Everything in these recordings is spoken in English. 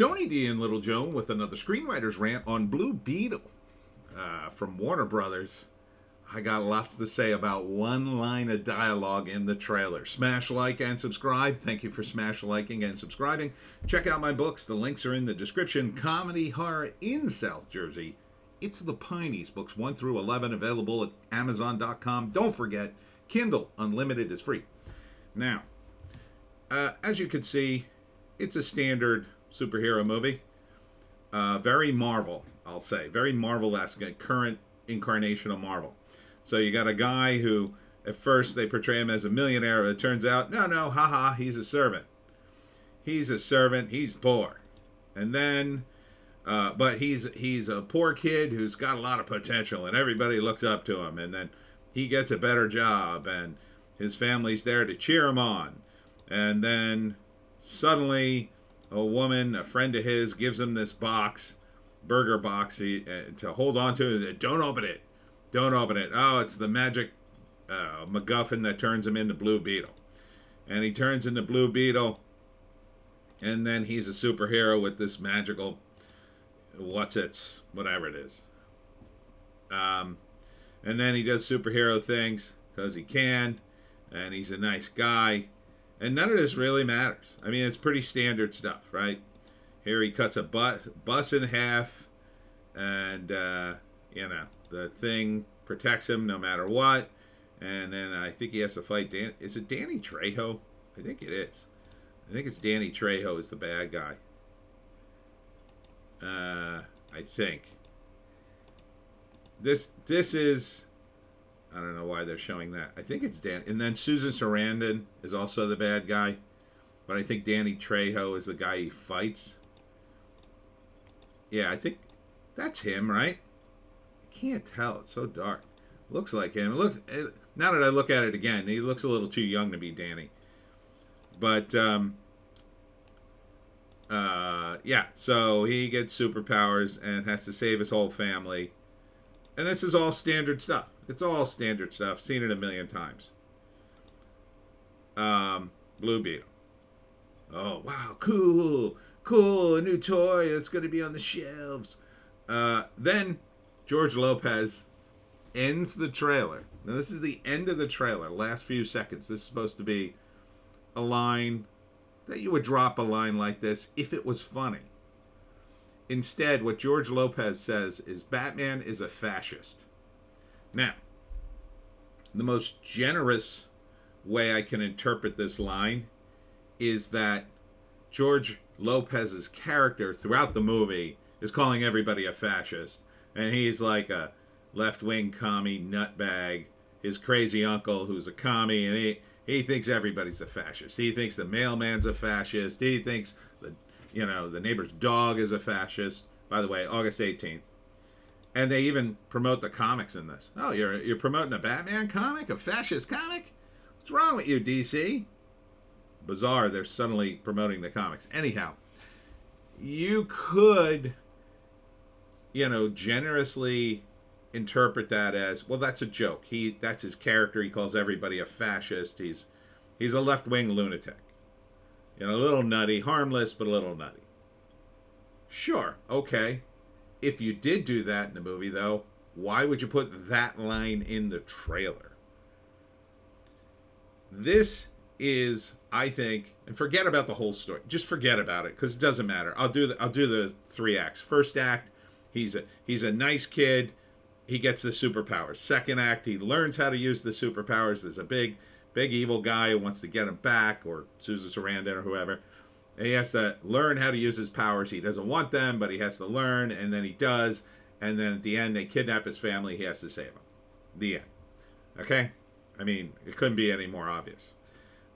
Tony D and Little Joan with another Screenwriter's Rant on Blue Beetle from Warner Brothers. I got lots to say about one line of dialogue in the trailer. Smash like and subscribe. Thank you for smash liking and subscribing. Check out my books. The links are in the description. Comedy horror in South Jersey. It's the Pineys, books 1 through 11, available at Amazon.com. Don't forget, Kindle Unlimited is free. Now, as you can see, it's a standard superhero movie. Very Marvel, I'll say. Very Marvel-esque, a current incarnation of Marvel. So you got a guy who, at first, they portray him as a millionaire. It turns out, no, haha, he's a servant. He's a servant. He's poor. And then, but he's a poor kid who's got a lot of potential, and everybody looks up to him. And then he gets a better job, and his family's there to cheer him on. And then suddenly, a woman, a friend of his, gives him this box, burger box, to hold on to. Don't open it. Don't open it. Oh, it's the magic MacGuffin that turns him into Blue Beetle. And he turns into Blue Beetle, and then he's a superhero with this magical, whatever it is. And then he does superhero things because he can, and he's a nice guy. And none of this really matters. I mean, it's pretty standard stuff, right? Here he cuts a bus in half, and, the thing protects him no matter what. And then I think he has to fight is it Danny Trejo? I think it is. I think it's Danny Trejo is the bad guy. I think. This is... I don't know why they're showing that. I think it's Dan. And then Susan Sarandon is also the bad guy. But I think Danny Trejo is the guy he fights. Yeah, I think that's him, right? I can't tell. It's so dark. Looks like him. Now that I look at it again, he looks a little too young to be Danny. But, yeah. So he gets superpowers and has to save his whole family. And this is all standard stuff. It's all standard stuff. Seen it a million times. Blue Beetle. Oh, wow. Cool. A new toy. It's going to be on the shelves. Then George Lopez ends the trailer. Now, this is the end of the trailer. Last few seconds. This is supposed to be a line that you would drop a line like this if it was funny. Instead, what George Lopez says is Batman is a fascist. Now, the most generous way I can interpret this line is that George Lopez's character throughout the movie is calling everybody a fascist. And he's like a left-wing commie nutbag, his crazy uncle who's a commie, and he thinks everybody's a fascist. He thinks the mailman's a fascist. He thinks the neighbor's dog is a fascist. By the way, August 18th. And they even promote the comics in this. Oh, you're promoting a Batman comic? A fascist comic? What's wrong with you, DC? Bizarre, they're suddenly promoting the comics. Anyhow, you could, generously interpret that as, well, that's a joke. That's his character. He calls everybody a fascist. He's a left-wing lunatic. A little nutty, harmless, but a little nutty. Sure, okay. If you did do that in the movie, though, why would you put that line in the trailer? This is, I think, and forget about the whole story. Just forget about it, because it doesn't matter. I'll do the 3 acts. First act, he's a nice kid. He gets the superpowers. Second act, he learns how to use the superpowers. There's a big evil guy who wants to get him back, or Susan Sarandon or whoever. And he has to learn how to use his powers. He doesn't want them, but he has to learn, and then he does. And then at the end, they kidnap his family. He has to save them. The end. Okay? I mean, it couldn't be any more obvious.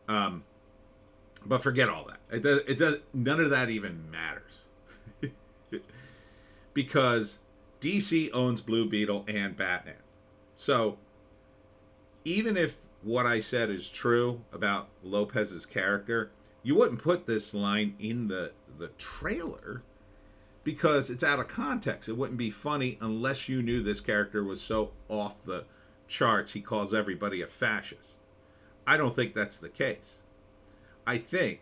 But forget all that. It does. None of that even matters. Because DC owns Blue Beetle and Batman. So, even if what I said is true about Lopez's character, you wouldn't put this line in the trailer because it's out of context. It wouldn't be funny unless you knew this character was so off the charts he calls everybody a fascist. I don't think that's the case. I think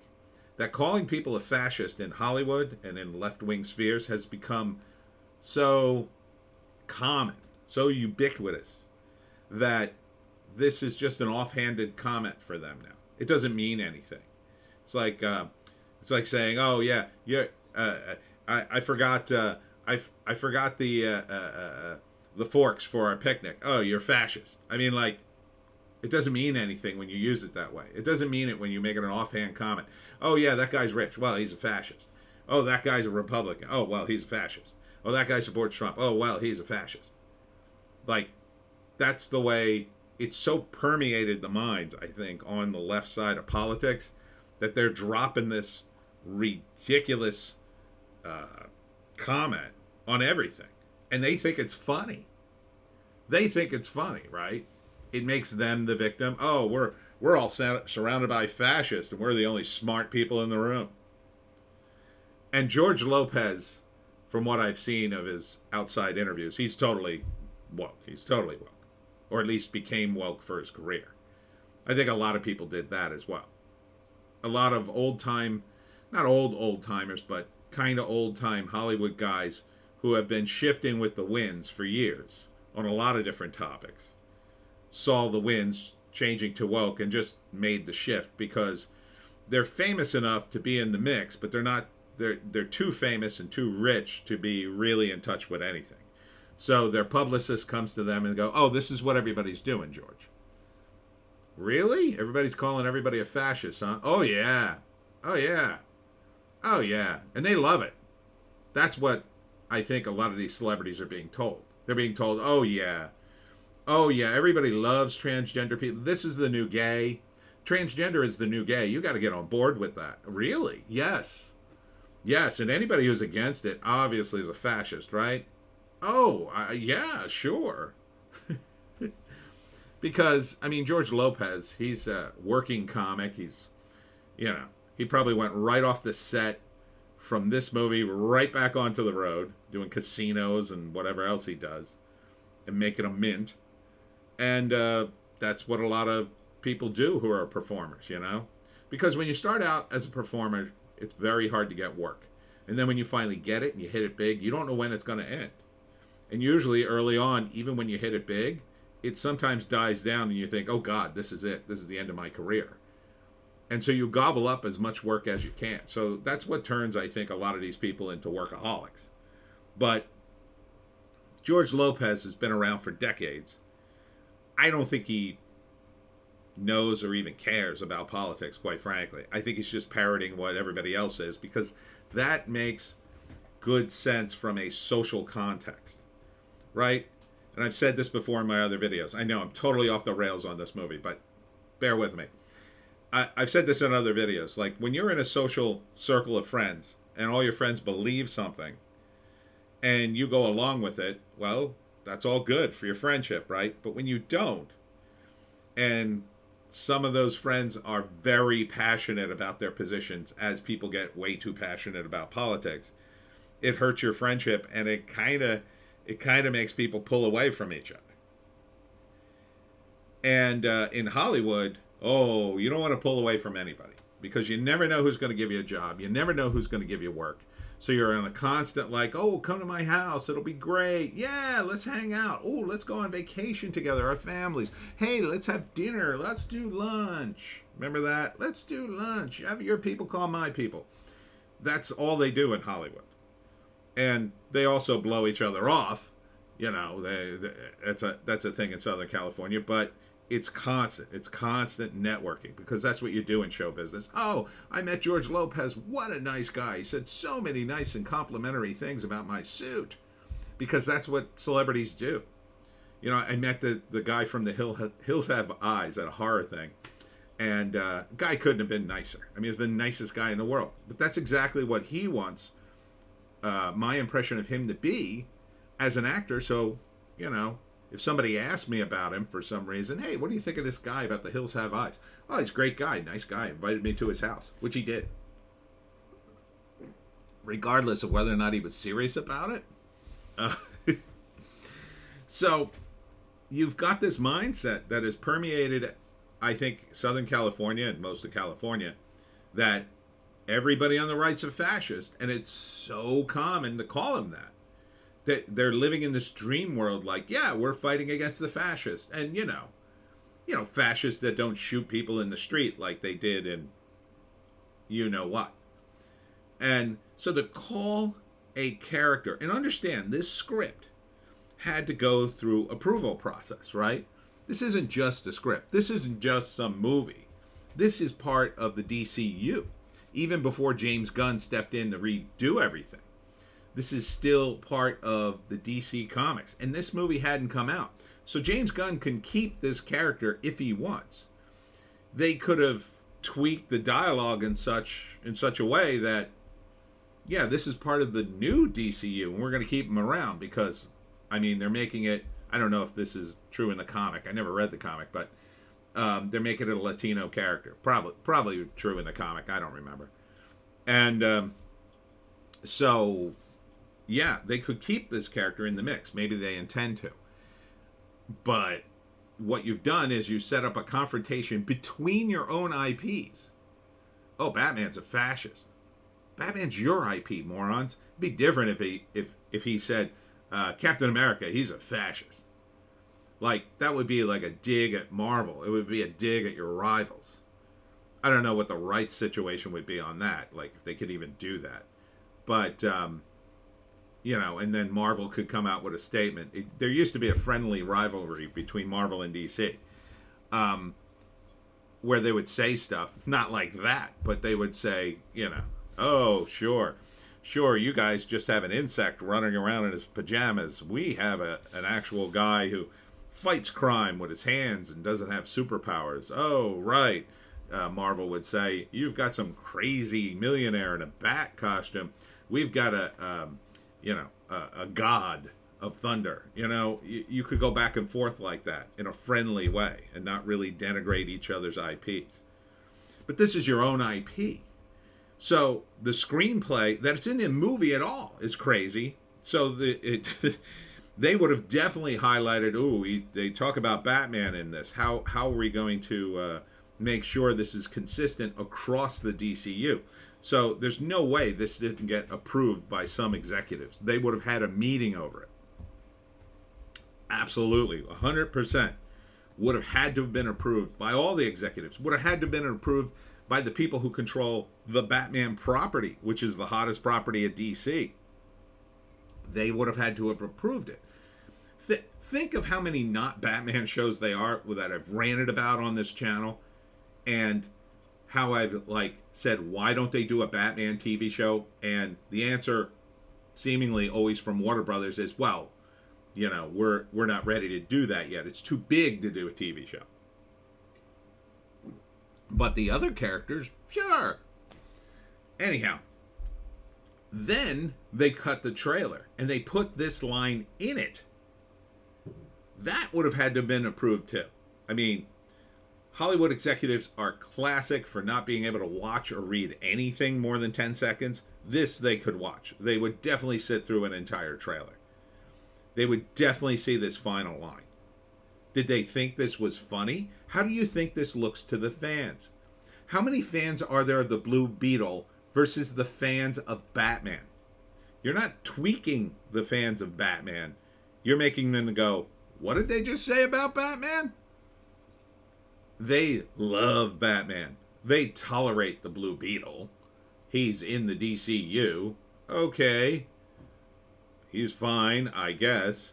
that calling people a fascist in Hollywood and in left-wing spheres has become so common, so ubiquitous, that this is just an offhanded comment for them now. It doesn't mean anything. It's like saying, "Oh yeah, I forgot I forgot the forks for our picnic. Oh, you're fascist." I mean, like, it doesn't mean anything when you use it that way. It doesn't mean it when you make it an offhand comment. "Oh yeah, that guy's rich. Well, he's a fascist." "Oh, that guy's a Republican. Oh, well, he's a fascist." "Oh, that guy supports Trump. Oh, well, he's a fascist." Like, that's the way it's so permeated the minds, I think, on the left side of politics, that they're dropping this ridiculous comment on everything. And they think it's funny. They think it's funny, right? It makes them the victim. "Oh, we're all surrounded by fascists, and we're the only smart people in the room." And George Lopez, from what I've seen of his outside interviews, he's totally woke. He's totally woke. Or at least became woke for his career. I think a lot of people did that as well. A lot of old-time, not old-timers, but kind of old-time Hollywood guys who have been shifting with the winds for years on a lot of different topics saw the winds changing to woke and just made the shift, because they're famous enough to be in the mix, but they're too famous and too rich to be really in touch with anything. So their publicist comes to them and go, "Oh, this is what everybody's doing, George." "Really? Everybody's calling everybody a fascist, huh?" "Oh yeah. Oh yeah. Oh yeah." And they love it. That's what I think a lot of these celebrities are being told. They're being told, "Oh yeah. Oh yeah, everybody loves transgender people. This is the new gay. Transgender is the new gay. You got to get on board with that." "Really?" "Yes. Yes, and anybody who's against it obviously is a fascist, right?" "Oh, yeah, sure." Because, I mean, George Lopez, he's a working comic. He's, he probably went right off the set from this movie right back onto the road, doing casinos and whatever else he does, and making a mint. And that's what a lot of people do who are performers, Because when you start out as a performer, it's very hard to get work. And then when you finally get it and you hit it big, you don't know when it's going to end. And usually early on, even when you hit it big, it sometimes dies down and you think, "Oh God, this is it. This is the end of my career." And so you gobble up as much work as you can. So that's what turns, I think, a lot of these people into workaholics. But George Lopez has been around for decades. I don't think he knows or even cares about politics, quite frankly. I think he's just parroting what everybody else is, because that makes good sense from a social context, right? And I've said this before in my other videos. I know I'm totally off the rails on this movie, but bear with me. I've said this in other videos. Like, when you're in a social circle of friends and all your friends believe something and you go along with it, well, that's all good for your friendship, right? But when you don't, and some of those friends are very passionate about their positions, as people get way too passionate about politics, it hurts your friendship, and it kind of makes people pull away from each other. And in Hollywood, you don't want to pull away from anybody, because you never know who's going to give you a job. You never know who's going to give you work. So you're on a constant, like, "Oh, come to my house. It'll be great. Yeah, let's hang out. Oh, let's go on vacation together, our families. Hey, let's have dinner. Let's do lunch." Remember that? "Let's do lunch. Have your people call my people." That's all they do in Hollywood. And they also blow each other off. That's a thing in Southern California, but it's constant. It's constant networking, because that's what you do in show business. "Oh, I met George Lopez. What a nice guy. He said so many nice and complimentary things about my suit." Because that's what celebrities do. I met the guy from the Hills Have Eyes, at a horror thing. And guy couldn't have been nicer. I mean, he's the nicest guy in the world. But that's exactly what he wants my impression of him to be as an actor. So, if somebody asked me about him for some reason, "Hey, what do you think of this guy about the Hills Have Eyes?" "Oh, he's a great guy, nice guy, invited me to his house," which he did. Regardless of whether or not he was serious about it. So, you've got this mindset that has permeated, I think, Southern California and most of California, that everybody on the right's a fascist, and it's so common to call them that. That they're living in this dream world, like, yeah, we're fighting against the fascists, and fascists that don't shoot people in the street like they did in you know what. And so to call a character, and understand this script had to go through approval process, right? This isn't just a script. This isn't just some movie. This is part of the DCU. Even before James Gunn stepped in to redo everything. This is still part of the DC Comics. And this movie hadn't come out. So James Gunn can keep this character if he wants. They could have tweaked the dialogue in such a way that, yeah, this is part of the new DCU, and we're going to keep him around because, I mean, they're making it, I don't know if this is true in the comic. I never read the comic, but they're making it a Latino character. Probably true in the comic. I don't remember. And so, yeah, they could keep this character in the mix. Maybe they intend to. But what you've done is you set up a confrontation between your own IPs. Oh, Batman's a fascist. Batman's your IP, morons. It'd be different if he said, Captain America, he's a fascist. Like, that would be like a dig at Marvel. It would be a dig at your rivals. I don't know what the rights situation would be on that, like, if they could even do that. But, and then Marvel could come out with a statement. There used to be a friendly rivalry between Marvel and DC, where they would say stuff, not like that, but they would say, oh, sure, you guys just have an insect running around in his pajamas. We have an actual guy who fights crime with his hands and doesn't have superpowers. Oh, right. Marvel would say, you've got some crazy millionaire in a bat costume. We've got a god of thunder. You could go back and forth like that in a friendly way and not really denigrate each other's IPs. But this is your own IP. So the screenplay that's in the movie at all is crazy. So they would have definitely highlighted, they talk about Batman in this. How are we going to make sure this is consistent across the DCU? So there's no way this didn't get approved by some executives. They would have had a meeting over it. Absolutely, 100% would have had to have been approved by all the executives. Would have had to have been approved by the people who control the Batman property, which is the hottest property at DC. They would have had to have approved it. Think of how many not Batman shows they are that I've ranted about on this channel, and how I've said, why don't they do a Batman TV show? And the answer, seemingly always from Warner Brothers, is, well, we're not ready to do that yet. It's too big to do a TV show. But the other characters, sure. Anyhow, then they cut the trailer and they put this line in it. That would have had to have been approved too. I mean, Hollywood executives are classic for not being able to watch or read anything more than 10 seconds. This they could watch. They would definitely sit through an entire trailer. They would definitely see this final line. Did they think this was funny? How do you think this looks to the fans? How many fans are there of the Blue Beetle versus the fans of Batman? You're not tweaking the fans of Batman. You're making them go, what did they just say about Batman? They love Batman. They tolerate the Blue Beetle. He's in the DCU. Okay. He's fine, I guess.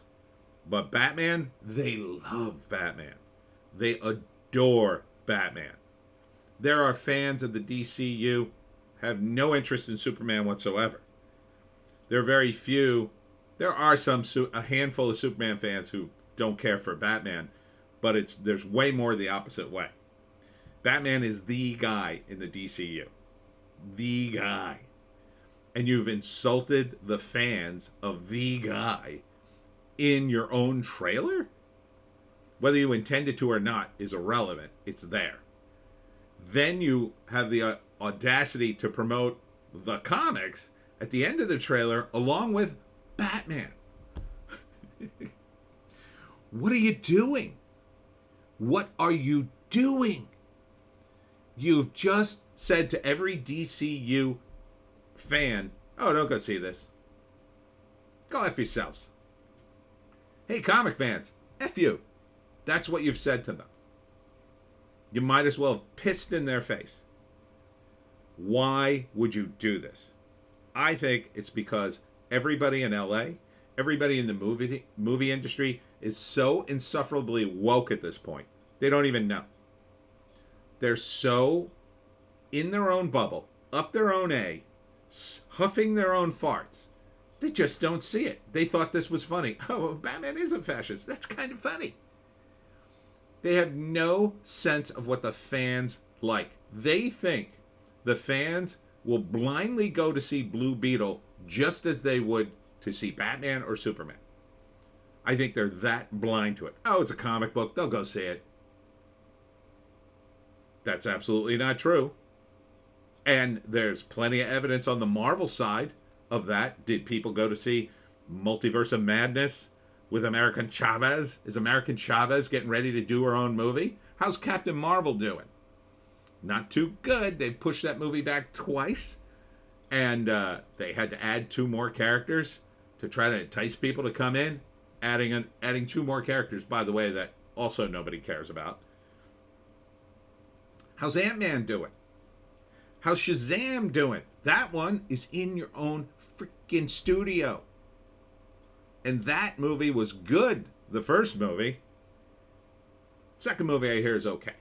But Batman, they love Batman. They adore Batman. There are fans of the DCU have no interest in Superman whatsoever. There are very few. There are a handful of Superman fans who don't care for Batman, but there's way more the opposite way. Batman is the guy in the DCU. The guy. And you've insulted the fans of the guy in your own trailer? Whether you intended to or not is irrelevant. It's there. Then you have the audacity to promote the comics at the end of the trailer along with Batman. What are you doing? What are you doing? You've just said to every DCU fan, oh, don't go see this. Go F yourselves. Hey, comic fans, F you. That's what you've said to them. You might as well have pissed in their face. Why would you do this? I think it's because everybody in LA, everybody in the movie industry is so insufferably woke at this point. They don't even know. They're so in their own bubble, up their own A, huffing their own farts. They just don't see it. They thought this was funny. Oh, Batman is a fascist. That's kind of funny. They have no sense of what the fans like. They think the fans will blindly go to see Blue Beetle just as they would to see Batman or Superman. I think they're that blind to it. Oh, it's a comic book. They'll go see it. That's absolutely not true. And there's plenty of evidence on the Marvel side of that. Did people go to see Multiverse of Madness with American Chavez? Is American Chavez getting ready to do her own movie? How's Captain Marvel doing? Not too good. They pushed that movie back twice. And they had to add 2 more characters to try to entice people to come in. Adding 2 more characters, by the way, that also nobody cares about. How's Ant-Man doing? How's Shazam doing? That one is in your own freaking studio. And that movie was good, the first movie. Second movie I hear is okay.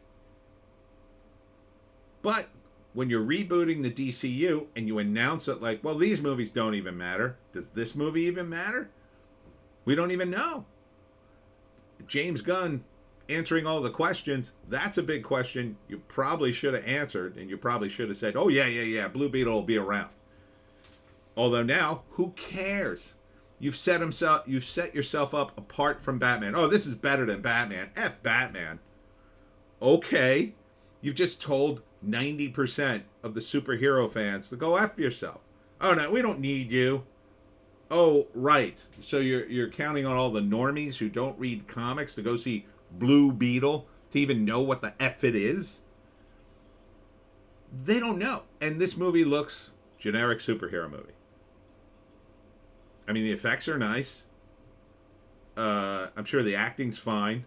But when you're rebooting the DCU and you announce it like, well, these movies don't even matter. Does this movie even matter? We don't even know. James Gunn answering all the questions, that's a big question you probably should have answered, and you probably should have said, oh, yeah, Blue Beetle will be around. Although now, who cares? You've set yourself up apart from Batman. Oh, this is better than Batman. F Batman. Okay. You've just told 90% of the superhero fans to go F yourself. Oh, no, we don't need you. Oh, right. So you're counting on all the normies who don't read comics to go see Blue Beetle to even know what the F it is? They don't know. And this movie looks generic superhero movie. I mean, the effects are nice. I'm sure the acting's fine.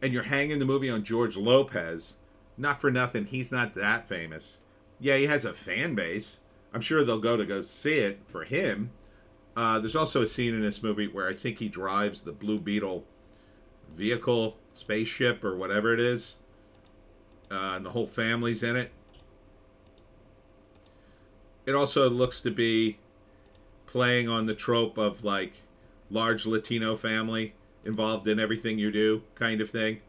And you're hanging the movie on George Lopez. Not for nothing, he's not that famous. Yeah, he has a fan base. I'm sure they'll go see it for him. There's also a scene in this movie where I think he drives the Blue Beetle vehicle, spaceship, or whatever it is. And the whole family's in it. It also looks to be playing on the trope of like large Latino family involved in everything you do kind of thing.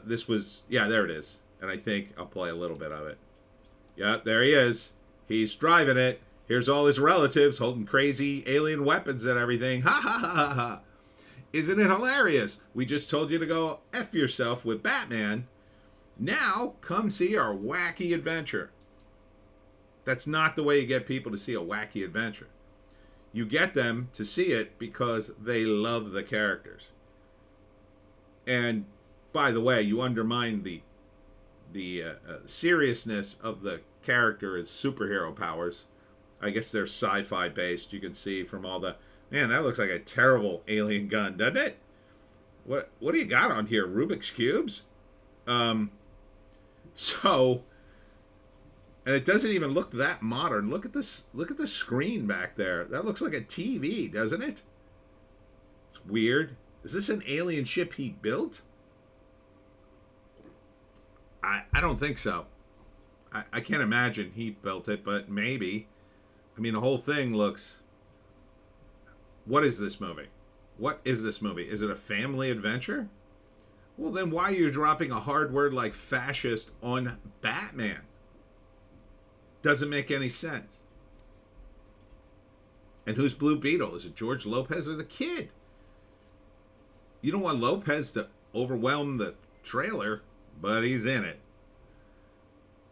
This was, yeah, there it is. And I think I'll play a little bit of it. Yeah, there he is. He's driving it. Here's all his relatives holding crazy alien weapons and everything. Ha ha ha ha ha. Isn't it hilarious? We just told you to go F yourself with Batman. Now, come see our wacky adventure. That's not the way you get people to see a wacky adventure. You get them to see it because they love the characters. And, by the way, you undermine the seriousness of the character as superhero powers. I guess they're sci-fi based. You can see from all the... Man, that looks like a terrible alien gun, doesn't it? What do you got on here? Rubik's Cubes? So... And it doesn't even look that modern. Look at this. Look at the screen back there. That looks like a TV, doesn't it? It's weird. Is this an alien ship he built? I don't think so. I can't imagine he built it, but maybe. I mean, the whole thing looks... What is this movie? What is this movie? Is it a family adventure? Well, then why are you dropping a hard word like fascist on Batman? Doesn't make any sense. And who's Blue Beetle? Is it George Lopez or the kid? You don't want Lopez to overwhelm the trailer, but he's in it.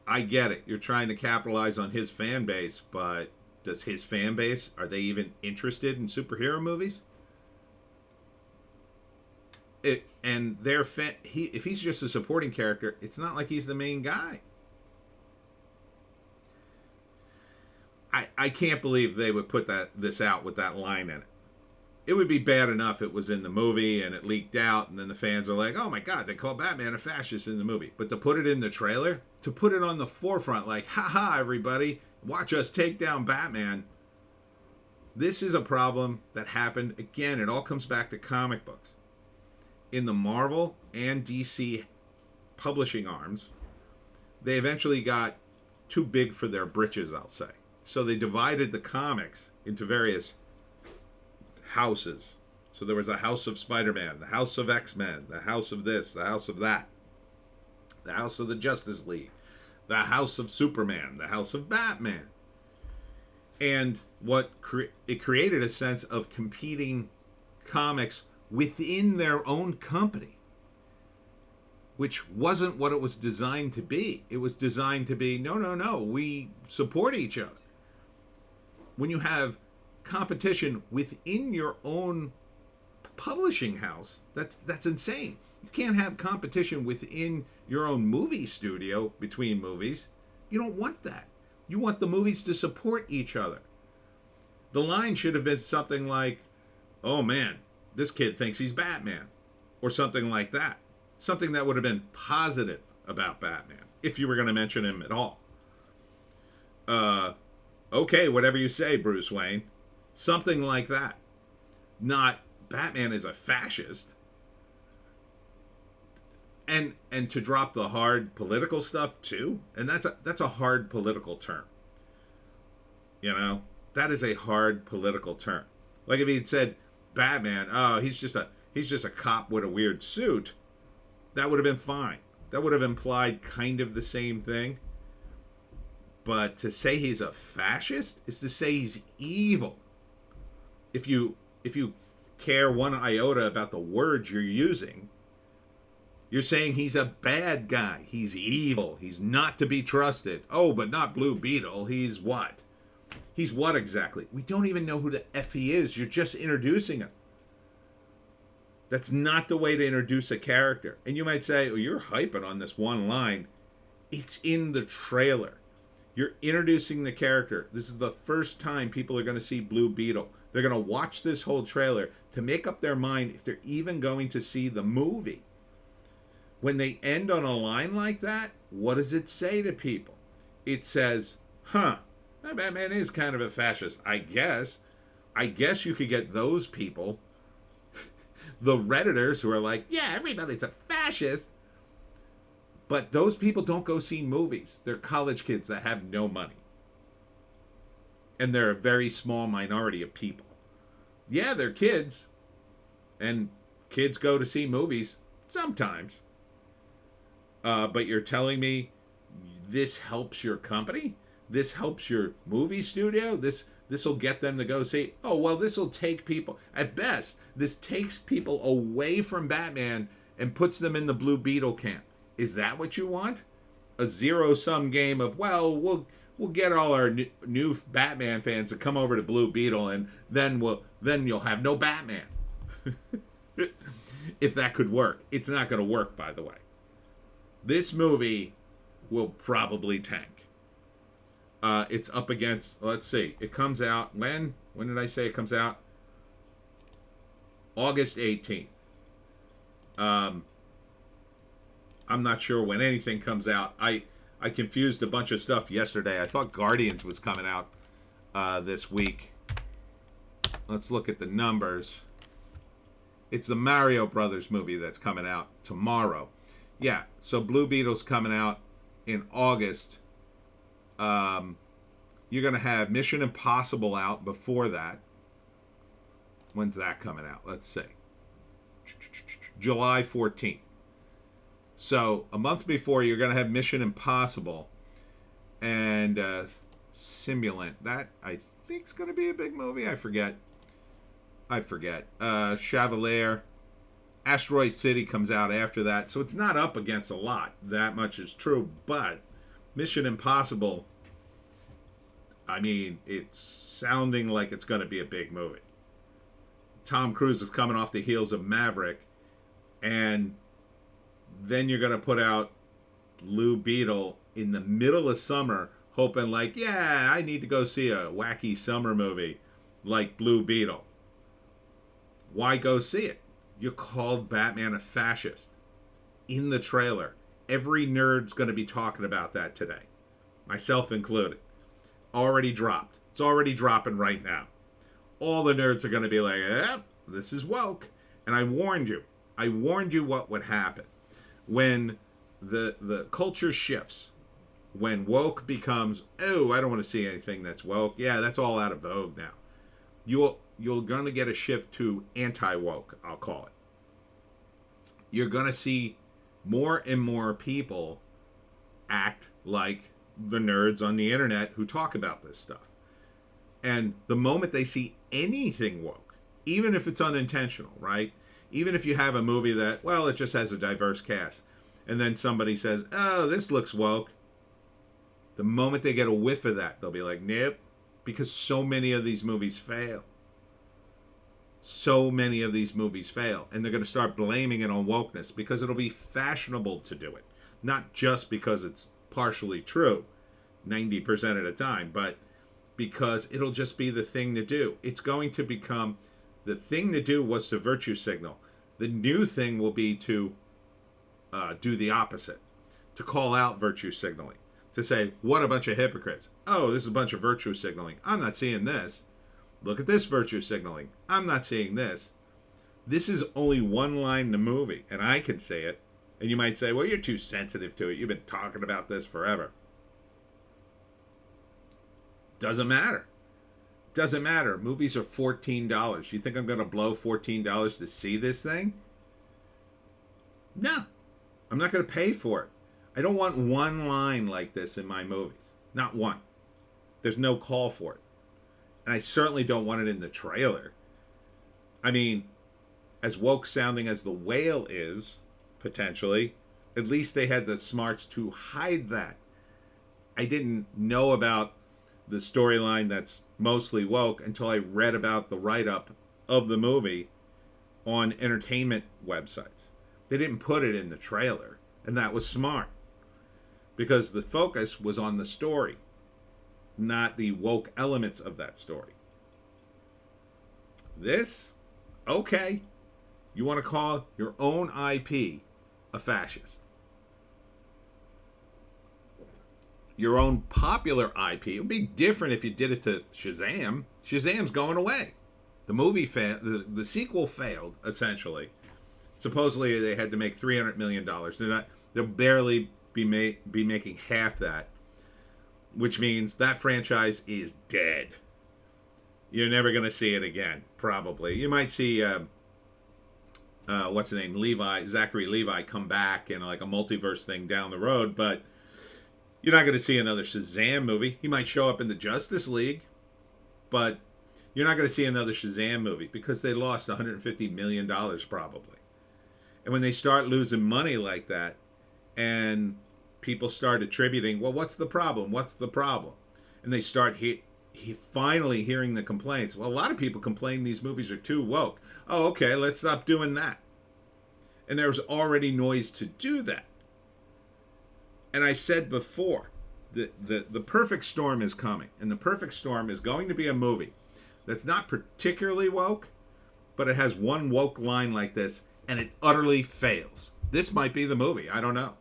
I get it. You're trying to capitalize on his fan base, but does his fan base, are they even interested in superhero movies? If he's just a supporting character, it's not like he's the main guy. I can't believe they would put this out with that line in it. It would be bad enough it was in the movie and it leaked out, and then the fans are like, oh my God, they call Batman a fascist in the movie. But to put it in the trailer, to put it on the forefront, like, haha, everybody, watch us take down Batman. This is a problem that happened. Again, it all comes back to comic books. In the Marvel and DC publishing arms, they eventually got too big for their britches, I'll say. So they divided the comics into various houses. So there was a House of Spider-Man, the House of X-Men, the House of this, the House of that, the House of the Justice League, the House of Superman, the House of Batman. And it created a sense of competing comics within their own company, which wasn't what it was designed to be. It was designed to be, no, we support each other. When you have competition within your own publishing house, that's insane. You can't have competition within your own movie studio between movies. You don't want that. You want the movies to support each other. The line should have been something like, oh man, this kid thinks he's Batman, or something like that. Something that would have been positive about Batman, if you were going to mention him at all. Okay, whatever you say, Bruce Wayne. Something like that. Not Batman is a fascist. And to drop the hard political stuff too. And that's a hard political term. You know, that is a hard political term. Like if he'd said Batman, oh, he's just a cop with a weird suit, that would have been fine. That would have implied kind of the same thing. But to say he's a fascist is to say he's evil. If you care one iota about the words you're using, you're saying he's a bad guy. He's evil. He's not to be trusted. Oh, but not Blue Beetle. He's what? He's what exactly? We don't even know who the F he is. You're just introducing him. That's not the way to introduce a character. And you might say, oh, you're hyping on this one line. It's in the trailer. You're introducing the character. This is the first time people are going to see Blue Beetle. They're going to watch this whole trailer to make up their mind if they're even going to see the movie. When they end on a line like that, what does it say to people? It says, Batman is kind of a fascist, I guess. I guess you could get those people, the Redditors who are like, yeah, everybody's a fascist. But those people don't go see movies. They're college kids that have no money. And they're a very small minority of people. Yeah, they're kids. And kids go to see movies sometimes. But you're telling me this helps your company? This helps your movie studio? This will get them to go see? Oh, well, this will take people. At best, this takes people away from Batman and puts them in the Blue Beetle camp. Is that what you want? A zero-sum game of, well, we'll get all our new Batman fans to come over to Blue Beetle, and then you'll have no Batman. If that could work. It's not going to work, by the way. This movie will probably tank. It's up against, let's see, it comes out, when did I say it comes out? August 18th. I'm not sure when anything comes out. I confused a bunch of stuff yesterday. I thought Guardians was coming out this week. Let's look at the numbers. It's the Mario Brothers movie that's coming out tomorrow. Yeah, so Blue Beetle's coming out in August. You're going to have Mission Impossible out before that. When's that coming out? Let's see. July 14th. So a month before, you're going to have Mission Impossible and Simulant. That, I think, is going to be a big movie. I forget. Chevalier. Asteroid City comes out after that. So it's not up against a lot. That much is true. But Mission Impossible, I mean, it's sounding like it's going to be a big movie. Tom Cruise is coming off the heels of Maverick. And then you're going to put out Blue Beetle in the middle of summer, hoping like, yeah, I need to go see a wacky summer movie like Blue Beetle. Why go see it? You called Batman a fascist in the trailer. Every nerd's going to be talking about that today, myself included. Already dropped. It's already dropping right now. All the nerds are going to be like, this is woke. And I warned you. I warned you what would happen when the culture shifts. When woke becomes, oh, I don't want to see anything that's woke. Yeah, that's all out of vogue now. You're going to get a shift to anti-woke, I'll call it. You're going to see more and more people act like the nerds on the internet who talk about this stuff. And the moment they see anything woke, even if it's unintentional, right? Even if you have a movie that, well, it just has a diverse cast, and then somebody says, oh, this looks woke, the moment they get a whiff of that, they'll be like, nope, because so many of these movies fail. So many of these movies fail, and they're going to start blaming it on wokeness because it'll be fashionable to do it. Not just because it's partially true 90% of the time, but because it'll just be the thing to do. It's going to become, the thing to do was to virtue signal. The new thing will be to do the opposite, to call out virtue signaling, to say, what a bunch of hypocrites. Oh, this is a bunch of virtue signaling. I'm not seeing this. Look at this virtue signaling. I'm not seeing this. This is only one line in the movie, and I can say it. And you might say, well, you're too sensitive to it. You've been talking about this forever. Doesn't matter. Doesn't matter. Movies are $14. You think I'm going to blow $14 to see this thing? No. I'm not going to pay for it. I don't want one line like this in my movies. Not one. There's no call for it. And I certainly don't want it in the trailer. I mean, as woke sounding as The Whale is, potentially, at least they had the smarts to hide that. I didn't know about the storyline that's mostly woke until I read about the write-up of the movie on entertainment websites. They didn't put it in the trailer, and that was smart, because the focus was on the story, not the woke elements of that story. This, okay, you want to call your own IP a fascist. Your own popular IP. It would be different if you did it to Shazam. Shazam's going away. The movie failed. The sequel failed, essentially. Supposedly they had to make $300 million. They'll barely be making half that, which means that franchise is dead. You're never going to see it again, probably. You might see, what's the name, Zachary Levi come back in like a multiverse thing down the road, but you're not going to see another Shazam movie. He might show up in the Justice League, but you're not going to see another Shazam movie because they lost $150 million probably. And when they start losing money like that, and people start attributing, well, what's the problem? What's the problem? And they start finally hearing the complaints. Well, a lot of people complain these movies are too woke. Oh, okay, let's stop doing that. And there's already noise to do that. And I said before, the perfect storm is coming. And the perfect storm is going to be a movie that's not particularly woke, but it has one woke line like this, and it utterly fails. This might be the movie. I don't know.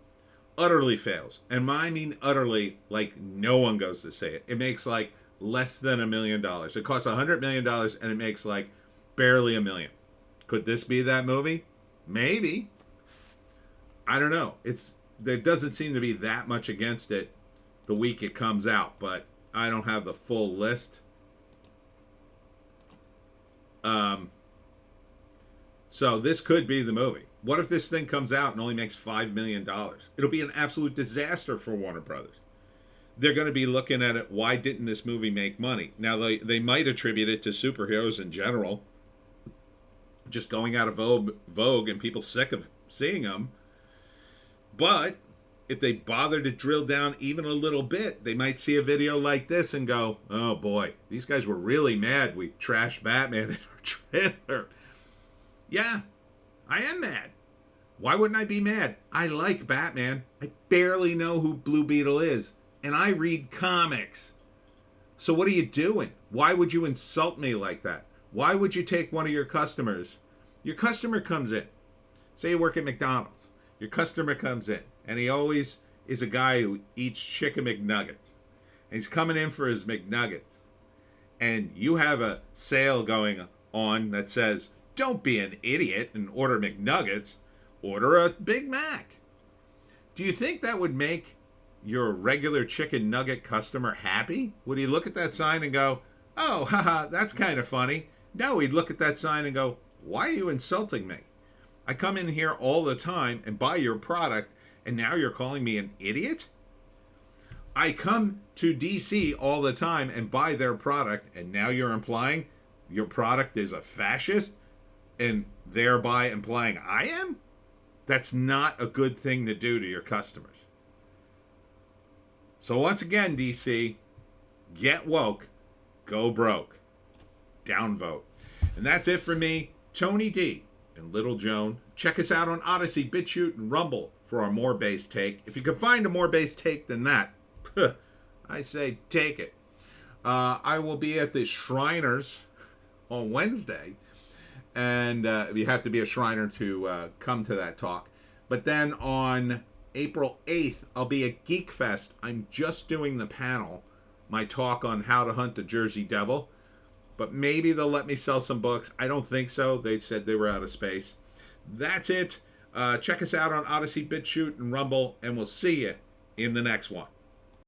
Utterly fails. And I mean utterly, like no one goes to see it. It makes like less than $1 million. It costs $100 million, and it makes like barely $1 million. Could this be that movie? Maybe. I don't know. There doesn't seem to be that much against it the week it comes out, but I don't have the full list. So this could be the movie. What if this thing comes out and only makes $5 million? It'll be an absolute disaster for Warner Brothers. They're going to be looking at it, why didn't this movie make money? Now, they might attribute it to superheroes in general, just going out of vogue and people sick of seeing them. But if they bother to drill down even a little bit, they might see a video like this and go, oh boy, these guys were really mad we trashed Batman in our trailer. Yeah, I am mad. Why wouldn't I be mad? I like Batman. I barely know who Blue Beetle is. and I read comics. So what are you doing? Why would you insult me like that? Why would you take one of your customers? Your customer comes in. Say you work at McDonald's. Your customer comes in, and he always is a guy who eats chicken McNuggets. And he's coming in for his McNuggets. And you have a sale going on that says, don't be an idiot and order McNuggets. Order a Big Mac. Do you think that would make your regular chicken nugget customer happy? Would he look at that sign and go, oh, haha, that's kind of funny? No, he'd look at that sign and go, why are you insulting me? I come in here all the time and buy your product, and now you're calling me an idiot? I come to DC all the time and buy their product, and now you're implying your product is a fascist, and thereby implying I am? That's not a good thing to do to your customers. So once again, DC, get woke, go broke, downvote. And that's it for me, Tony D and Little Joan. Check us out on Odysee, Bitchute, and Rumble for our more based take. If you can find a more based take than that, I say take it. I will be at the Shriners on Wednesday, and you have to be a Shriner to come to that talk. But then on April 8th, I'll be at Geek Fest. I'm just doing the panel, my talk on how to hunt the Jersey Devil. But maybe they'll let me sell some books. I don't think so. They said they were out of space. That's it. Check us out on Odysee, Bitchute, and Rumble, and we'll see you in the next one.